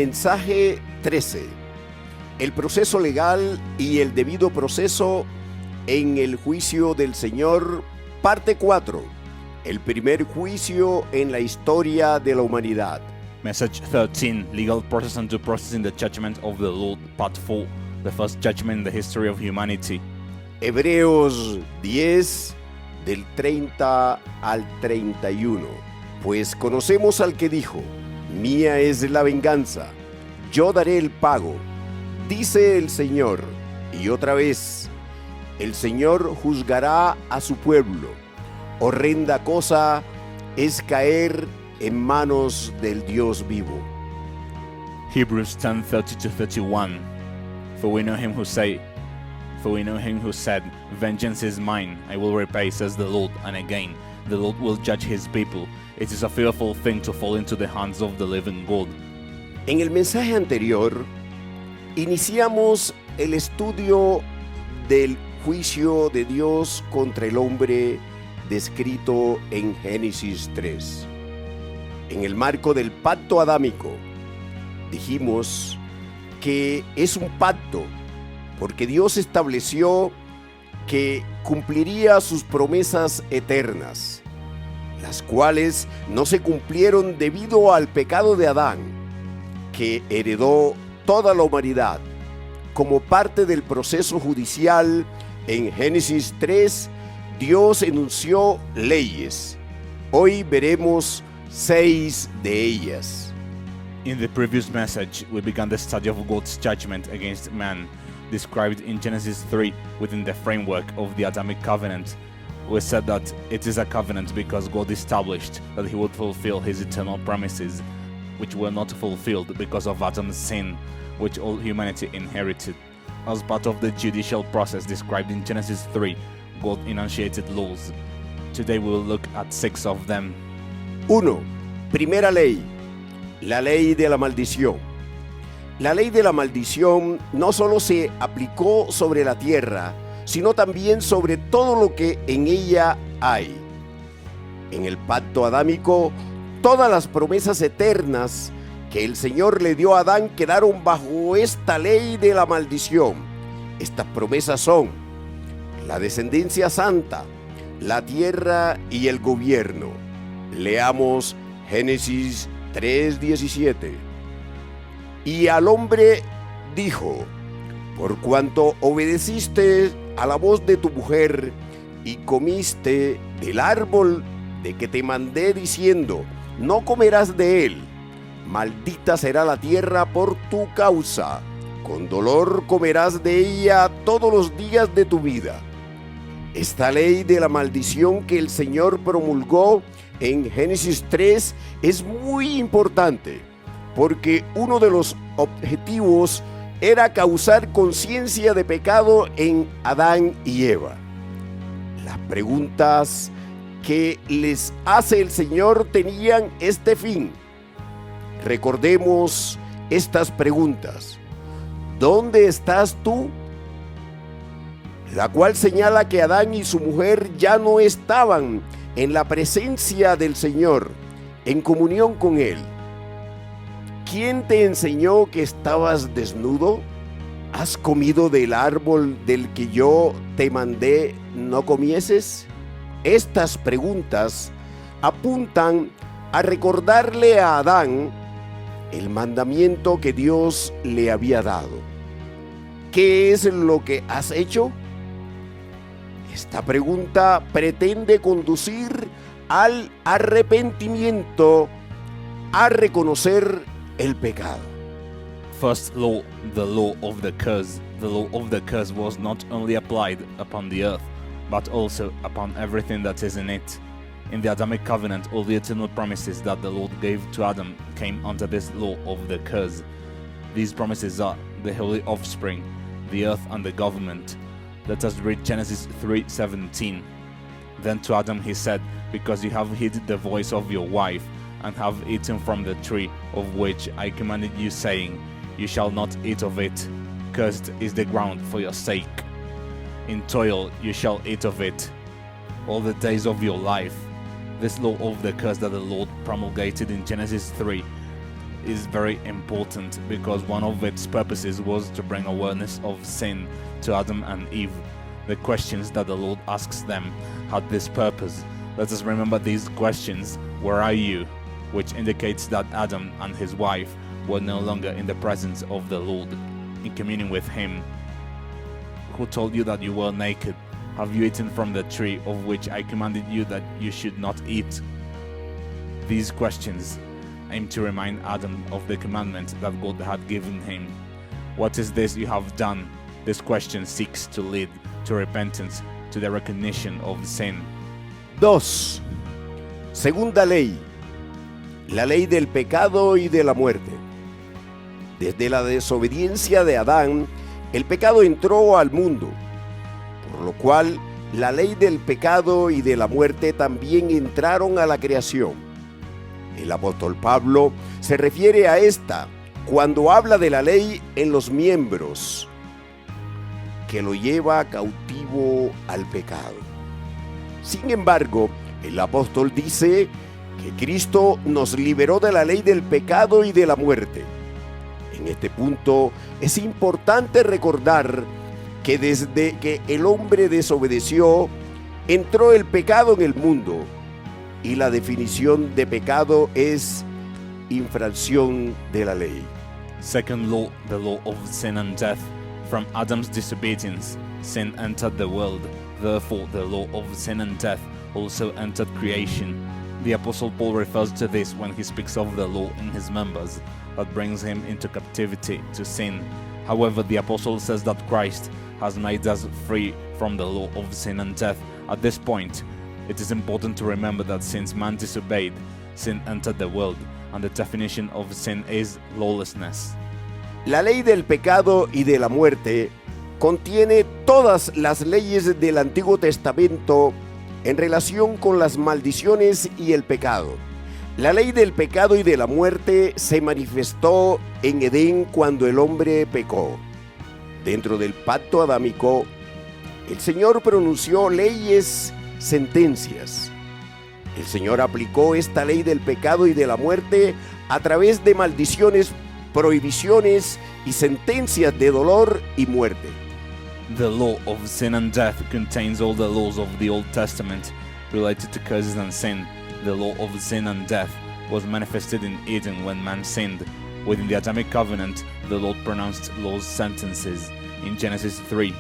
Mensaje 13. El proceso legal y el debido proceso en el juicio del Señor, parte 4. El primer juicio en la historia de la humanidad. Message 13, Legal Process and Due Process in the Judgment of the Lord, Part 4, the first judgment in the history of humanity. Hebreos 10, del 30 al 31. Pues conocemos al que dijo: mía es la venganza, yo daré el pago, dice el Señor. Y otra vez, el Señor juzgará a su pueblo. Horrenda cosa es caer en manos del Dios vivo. Hebrews 10:30-31. For we know him who said, vengeance is mine, I will repay, says the Lord. And again, the Lord will judge his people. It is a fearful thing to fall into the hands of the living God. En el mensaje anterior, iniciamos el estudio del juicio de Dios contra el hombre descrito en Génesis 3. En el marco del pacto adámico, dijimos que es un pacto porque Dios estableció que cumpliría sus promesas eternas, las cuales no se cumplieron debido al pecado de Adán, que heredó toda la humanidad. Como parte del proceso judicial, en Génesis 3, Dios enunció leyes. Hoy veremos 6 de ellas. In the previous message, we began the study of God's judgment against man, described in Genesis 3 within the framework of the Adamic covenant. We said that it is a covenant because God established that he would fulfill his eternal promises, which were not fulfilled because of Adam's sin, which all humanity inherited. As part of the judicial process described in Genesis 3, God enunciated laws. Today we will look at 6 of them. 1. Primera ley, la ley de la maldición. La ley de la maldición no solo se aplicó sobre la tierra, sino también sobre todo lo que en ella hay. En el pacto adámico, todas las promesas eternas que el Señor le dio a Adán quedaron bajo esta ley de la maldición. Estas promesas son la descendencia santa, la tierra y el gobierno. Leamos Génesis 3:17. Y al hombre dijo: por cuanto obedeciste a la voz de tu mujer y comiste del árbol de que te mandé diciendo, no comerás de él, maldita será la tierra por tu causa, con dolor comerás de ella todos los días de tu vida. Esta ley de la maldición que el Señor promulgó en Génesis 3 es muy importante, porque uno de los objetivos era causar conciencia de pecado en Adán y Eva. Las preguntas que les hace el Señor tenían este fin. Recordemos estas preguntas. ¿Dónde estás tú? La cual señala que Adán y su mujer ya no estaban en la presencia del Señor, en comunión con Él. ¿Quién te enseñó que estabas desnudo? ¿Has comido del árbol del que yo te mandé no comieses? Estas preguntas apuntan a recordarle a Adán el mandamiento que Dios le había dado. ¿Qué es lo que has hecho? Esta pregunta pretende conducir al arrepentimiento, a reconocer el pecado. First law, the law of the curse. The law of the curse was not only applied upon the earth, but also upon everything that is in it. In the Adamic covenant, all the eternal promises that the Lord gave to Adam came under this law of the curse. These promises are the holy offspring, the earth and the government. Let us read Genesis 3:17. Then to Adam he said, because you have hid the voice of your wife, and have eaten from the tree of which I commanded you, saying, you shall not eat of it. Cursed is the ground for your sake. In toil you shall eat of it all the days of your life. This law of the curse that the Lord promulgated in Genesis 3 is very important because one of its purposes was to bring awareness of sin to Adam and Eve. The questions that the Lord asks them had this purpose. Let us remember these questions. Where are you? Which indicates that Adam and his wife were no longer in the presence of the Lord, in communion with Him. Who told you that you were naked? Have you eaten from the tree of which I commanded you that you should not eat? These questions aim to remind Adam of the commandment that God had given him. What is this you have done? This question seeks to lead to repentance, to the recognition of sin. 2. Segunda ley. La ley del pecado y de la muerte. Desde la desobediencia de Adán, el pecado entró al mundo, por lo cual la ley del pecado y de la muerte también entraron a la creación. El apóstol Pablo se refiere a esta cuando habla de la ley en los miembros, que lo lleva cautivo al pecado. Sin embargo, el apóstol dice que Cristo nos liberó de la ley del pecado y de la muerte. En este punto es importante recordar que desde que el hombre desobedeció, entró el pecado en el mundo, y la definición de pecado es infracción de la ley. Second law, the law of sin and death. From Adam's disobedience, sin entered the world. Therefore, the law of sin and death also entered creation. The Apostle Paul refers to this when he speaks of the law in his members that brings him into captivity to sin. However, the Apostle says that Christ has made us free from the law of sin and death. At this point, it is important to remember that since man disobeyed, sin entered the world, and the definition of sin is lawlessness. La ley del pecado y de la muerte contiene todas las leyes del Antiguo Testamento en relación con las maldiciones y el pecado. La ley del pecado y de la muerte se manifestó en Edén cuando el hombre pecó. Dentro del pacto adámico, el Señor pronunció leyes, sentencias. El Señor aplicó esta ley del pecado y de la muerte a través de maldiciones, prohibiciones y sentencias de dolor y muerte. The law of sin and death contains all the laws of the Old Testament related to curses and sin. The law of sin and death was manifested in Eden when man sinned. Within the Adamic covenant, the Lord pronounced laws, sentences. In Genesis 3,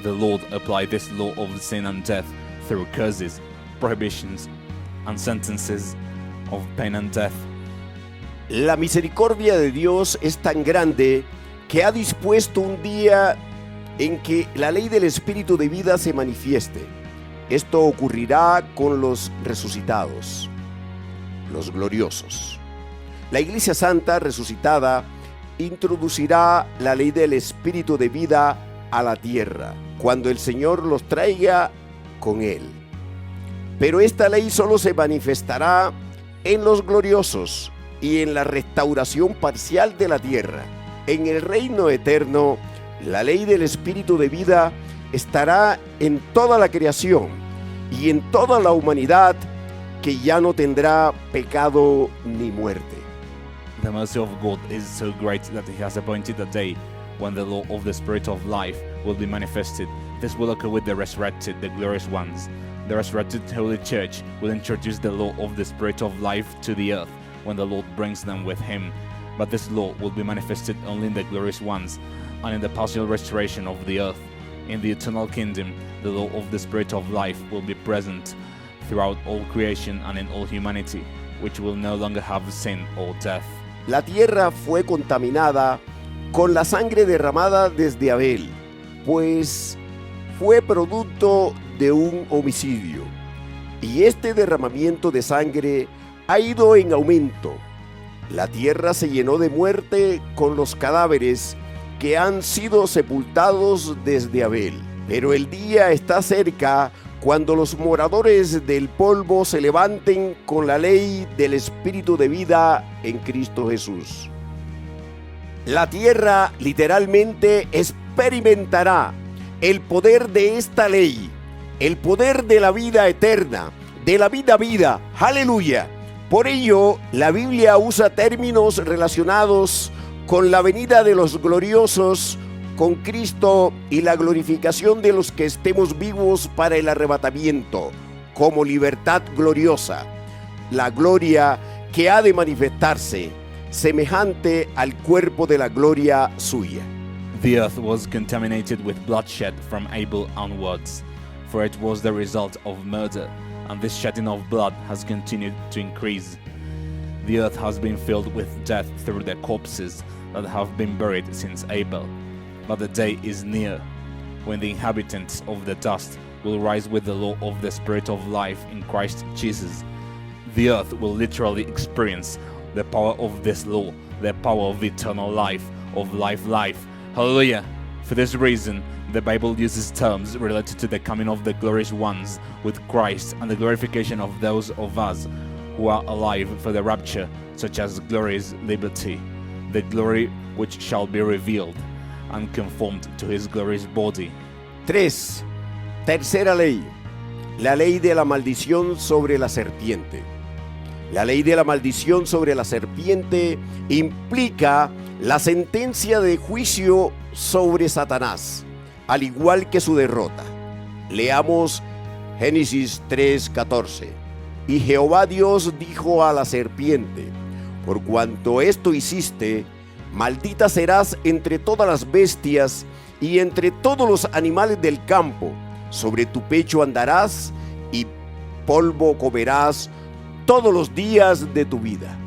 the Lord applied this law of sin and death through curses, prohibitions, and sentences of pain and death. La misericordia de Dios es tan grande que ha dispuesto un día en que la ley del Espíritu de vida se manifieste. Esto ocurrirá con los resucitados, los gloriosos. La Iglesia Santa resucitada introducirá la ley del Espíritu de vida a la tierra, cuando el Señor los traiga con Él. Pero esta ley solo se manifestará en los gloriosos y en la restauración parcial de la tierra. En el reino eterno, la ley del Espíritu de vida estará en toda la creación y en toda la humanidad, que ya no tendrá pecado ni muerte. The mercy of God is so great that He has appointed a day when the law of the Spirit of life will be manifested. This will occur with the resurrected, the glorious ones. The resurrected Holy Church will introduce the law of the Spirit of life to the earth when the Lord brings them with Him. But this law will be manifested only in the glorious ones and in the partial restoration of the earth. In the eternal kingdom, the law of the Spirit of life will be present throughout all creation and in all humanity, which will no longer have sin or death. La tierra fue contaminada con la sangre derramada desde Abel, pues fue producto de un homicidio. Y este derramamiento de sangre ha ido en aumento. La tierra se llenó de muerte con los cadáveres que han sido sepultados desde Abel. Pero el día está cerca cuando los moradores del polvo se levanten con la ley del Espíritu de vida en Cristo Jesús. La tierra literalmente experimentará el poder de esta ley, el poder de la vida eterna, de la vida, aleluya, Por ello, la Biblia usa términos relacionados con la venida de los gloriosos, con Cristo y la glorificación de los que estemos vivos para el arrebatamiento, como libertad gloriosa, la gloria que ha de manifestarse, semejante al cuerpo de la gloria suya. The earth was contaminated with bloodshed from Abel onwards, for it was the result of murder, and this shedding of blood has continued to increase. The earth has been filled with death through the corpses that have been buried since Abel. But the day is near, when the inhabitants of the dust will rise with the law of the Spirit of life in Christ Jesus. The earth will literally experience the power of this law, the power of eternal life, of life. Hallelujah! For this reason, the Bible uses terms related to the coming of the glorious ones with Christ and the glorification of those of us who are alive for the rapture, such as glorious liberty, the glory which shall be revealed, and conformed to his glorious body. 3. Tercera ley. La ley de la maldición sobre la serpiente. La ley de la maldición sobre la serpiente implica la sentencia de juicio sobre Satanás, al igual que su derrota. Leamos Génesis 3:14. Y Jehová Dios dijo a la serpiente: por cuanto esto hiciste, maldita serás entre todas las bestias y entre todos los animales del campo. Sobre tu pecho andarás y polvo comerás todos los días de tu vida.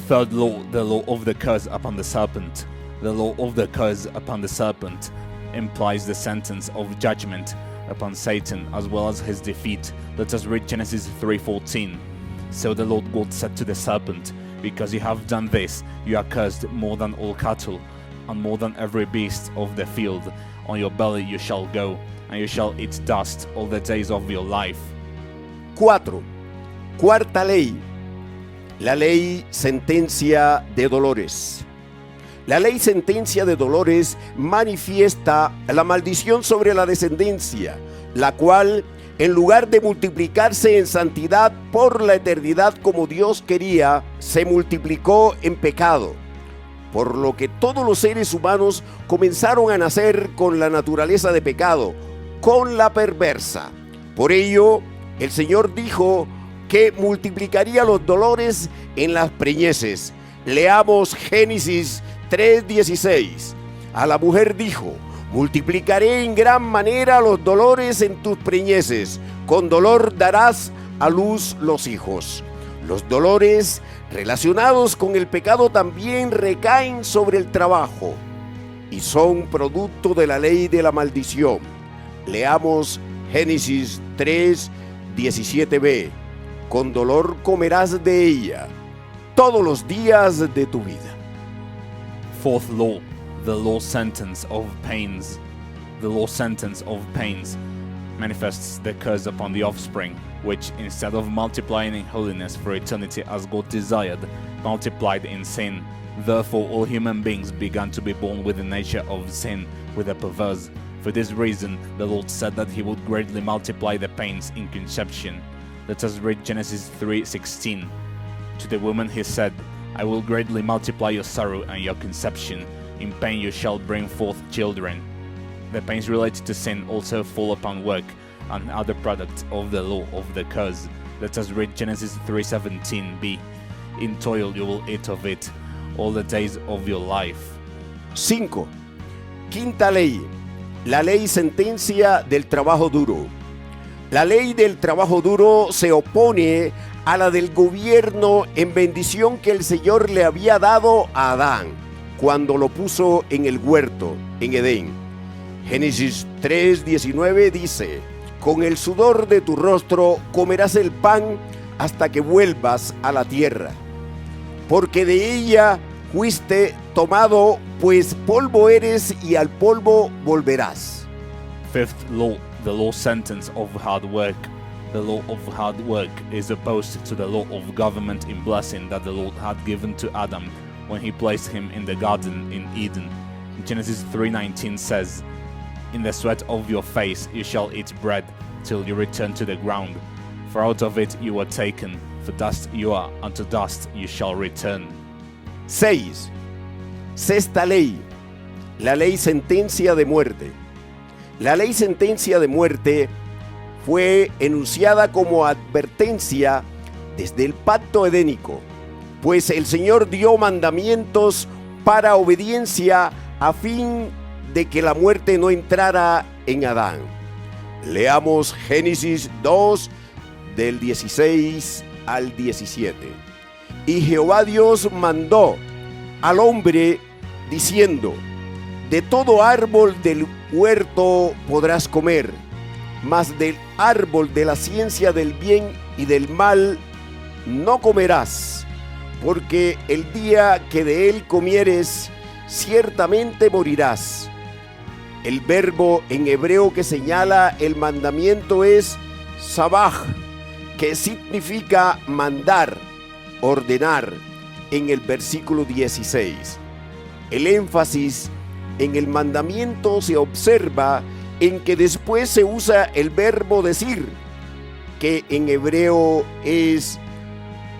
Third law, the law of the curse upon the serpent. The law of the curse upon the serpent implies the sentence of judgment upon Satan as well as his defeat. Let us read Genesis 3:14. So the Lord God said to the serpent, because you have done this, you are cursed more than all cattle, and more than every beast of the field. On your belly you shall go, and you shall eat dust all the days of your life. 4. Cuarta ley. La ley sentencia de dolores. La ley sentencia de dolores manifiesta la maldición sobre la descendencia, la cual, en lugar de multiplicarse en santidad por la eternidad como Dios quería, se multiplicó en pecado, por lo que todos los seres humanos comenzaron a nacer con la naturaleza de pecado, con la perversa. Por ello, el Señor dijo que multiplicaría los dolores en las preñeces. Leamos Génesis 3:16. A la mujer dijo: multiplicaré en gran manera los dolores en tus preñeces, con dolor darás a luz los hijos. Los dolores relacionados con el pecado también recaen sobre el trabajo y son producto de la ley de la maldición. Leamos Génesis 3:17b. Con dolor comerás de ella todos los días de tu vida. Fourth law, the law sentence of pains. The law sentence of pains manifests the curse upon the offspring, which, instead of multiplying in holiness for eternity as God desired, multiplied in sin. Therefore all human beings began to be born with the nature of sin, with the perverse. For this reason, the Lord said that he would greatly multiply the pains in conception. Let us read Genesis 3:16. To the woman he said, I will greatly multiply your sorrow and your conception. In pain you shall bring forth children. The pains related to sin also fall upon work and other products of the law of the curse. Let us read Genesis 3:17b. In toil you will eat of it all the days of your life. 5. Quinta ley. La ley sentencia del trabajo duro. La ley del trabajo duro se opone a la del gobierno en bendición que el Señor le había dado a Adán cuando lo puso en el huerto, en Edén. Génesis 3:19 dice: con el sudor de tu rostro comerás el pan hasta que vuelvas a la tierra, porque de ella fuiste tomado, pues polvo eres y al polvo volverás. Fifth law, the law sentence of hard work. The law of hard work is opposed to the law of government in blessing that the Lord had given to Adam when he placed him in the garden in Eden. Genesis 3:19 says, In the sweat of your face you shall eat bread till you return to the ground, for out of it you were taken, For dust you are, unto dust you shall return. 6. Sexta ley, la ley sentencia de muerte. La ley sentencia de muerte fue enunciada como advertencia desde el pacto edénico, pues el Señor dio mandamientos para obediencia a fin de que la muerte no entrara en Adán. Leamos Génesis 2 del 16 al 17. Y Jehová Dios mandó al hombre diciendo: de todo árbol del huerto podrás comer, mas del árbol de la ciencia del bien y del mal no comerás, porque el día que de él comieres, ciertamente morirás. El verbo en hebreo que señala el mandamiento es sabaj, que significa mandar, ordenar, en el versículo 16. El énfasis en el mandamiento se observa en que después se usa el verbo decir, que en hebreo es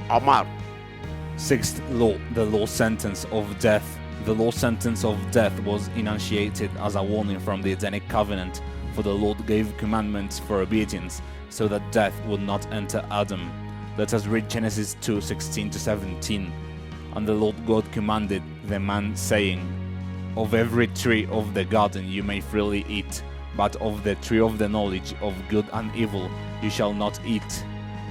amar. Sixth law, the law sentence of death. The law sentence of death was enunciated as a warning from the Edenic covenant, for the Lord gave commandments for obedience, so that death would not enter Adam. Let us read Genesis 2:16-17. And the Lord God commanded the man, saying, of every tree of the garden you may freely eat, but of the tree of the knowledge of good and evil you shall not eat,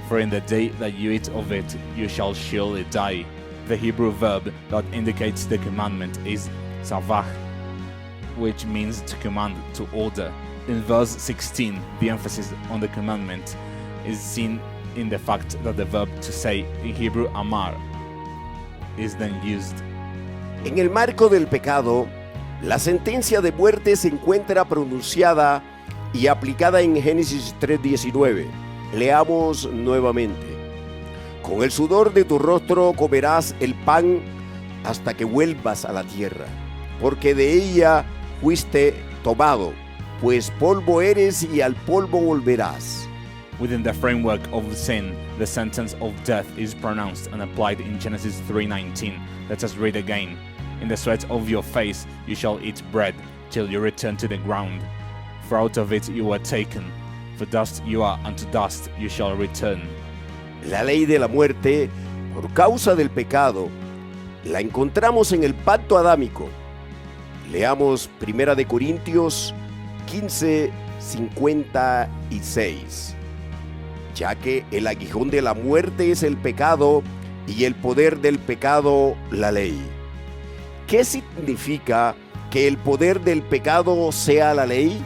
for in the day that you eat of it you shall surely die. The Hebrew verb that indicates the commandment is savach, which means to command, to order. In verse 16, the emphasis on the commandment is seen in the fact that the verb to say, in Hebrew amar, is then used. En el marco del pecado, la sentencia de muerte se encuentra pronunciada y aplicada en Génesis 3:19. Leamos nuevamente. Con el sudor de tu rostro comerás el pan hasta que vuelvas a la tierra, porque de ella fuiste tomado, pues polvo eres y al polvo volverás. Within the framework of sin, the sentence of death is pronounced and applied in Genesis 3:19. Let us read again. In the sweat of your face you shall eat bread, till you return to the ground. For out of it you were taken. For dust you are, unto dust you shall return. La ley de la muerte, por causa del pecado, la encontramos en el pacto adámico. Leamos 1 de Corintios 15:56. Ya que el aguijón de la muerte es el pecado y el poder del pecado la ley. ¿Qué significa que el poder del pecado sea la ley?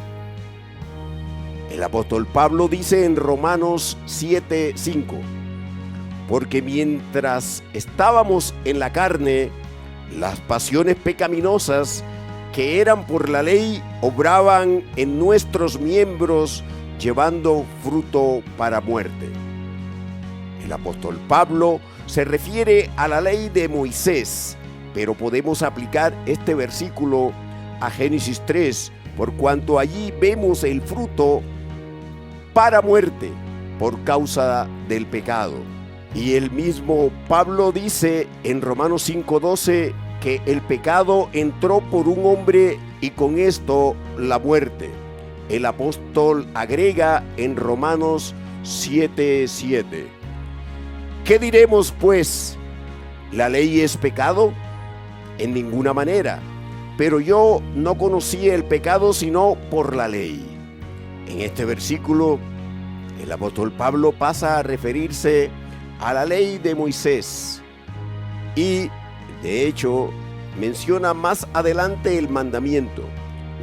El apóstol Pablo dice en Romanos 7:5: porque mientras estábamos en la carne, las pasiones pecaminosas que eran por la ley obraban en nuestros miembros, llevando fruto para muerte. El apóstol Pablo se refiere a la ley de Moisés, pero podemos aplicar este versículo a Génesis 3, por cuanto allí vemos el fruto para muerte por causa del pecado. Y el mismo Pablo dice en Romanos 5:12 que el pecado entró por un hombre y con esto la muerte. El apóstol agrega en Romanos 7:7. ¿Qué diremos pues? ¿La ley es pecado? En ninguna manera. Pero yo no conocí el pecado sino por la ley. En este versículo, el apóstol Pablo pasa a referirse a la ley de Moisés. Y, de hecho, menciona más adelante el mandamiento: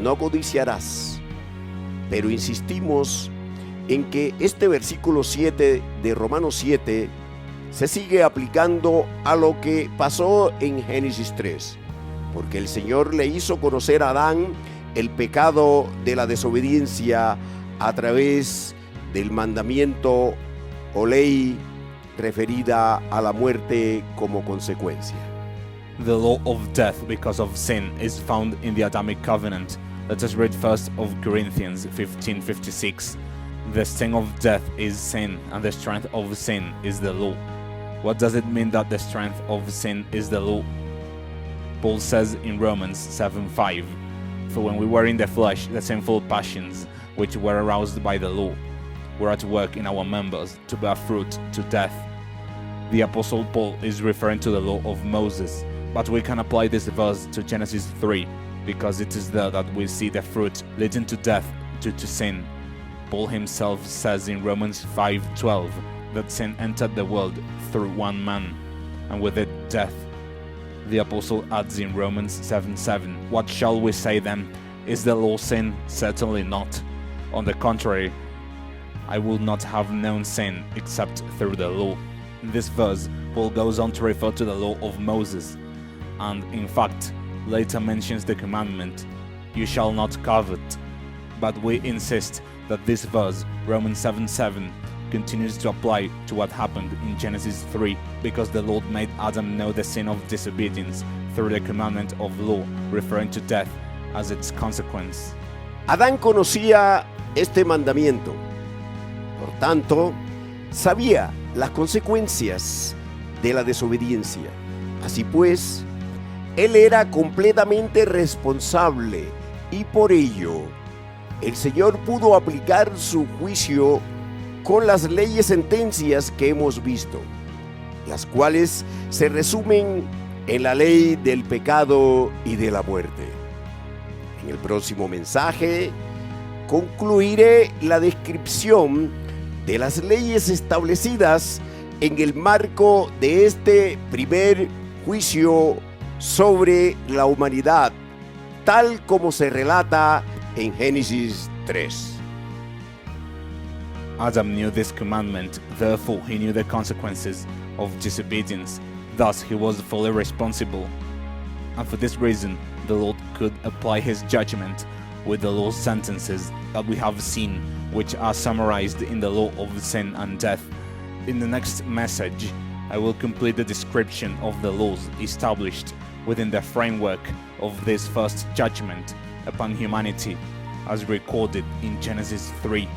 no codiciarás. Pero insistimos en que este versículo 7 de Romanos 7 se sigue aplicando a lo que pasó en Génesis 3, porque el Señor le hizo conocer a Adán el pecado de la desobediencia a través del mandamiento o ley referida a la muerte como consecuencia. The law of death because of sin is found in the Adamic covenant. Let us read first of Corinthians 15:56. The sting of death is sin, and the strength of sin is the law. What does it mean that the strength of sin is the law? Paul says in Romans 7:5, "For when we were in the flesh, the sinful passions which were aroused by the law were at work in our members to bear fruit to death." The Apostle Paul is referring to the law of Moses, but we can apply this verse to Genesis 3 because it is there that we see the fruit leading to death due to sin. Paul himself says in Romans 5:12 that sin entered the world through one man, and with it death. The apostle adds in Romans 7:7, "What shall we say then? Is the law sin? Certainly not. On the contrary, I would not have known sin except through the law." In this verse, Paul goes on to refer to the law of Moses, and in fact, later mentions the commandment, "You shall not covet." But we insist that this verse, Romans 7:7, continues to apply to what happened in Genesis 3, because the Lord made Adam know the sin of disobedience through the commandment of law, referring to death as its consequence. Adán conocía este mandamiento, por tanto, sabía las consecuencias de la desobediencia. Así pues, él era completamente responsable y por ello, el Señor pudo aplicar su juicio con las leyes sentencias que hemos visto, las cuales se resumen en la ley del pecado y de la muerte. En el próximo mensaje concluiré la descripción de las leyes establecidas en el marco de este primer juicio sobre la humanidad, tal como se relata en Génesis 3. Adam knew this commandment, therefore he knew the consequences of disobedience. Thus he was fully responsible. And for this reason, the Lord could apply his judgment with the law's sentences that we have seen, which are summarized in the law of sin and death. In the next message, I will complete the description of the laws established within the framework of this first judgment upon humanity, as recorded in Genesis 3.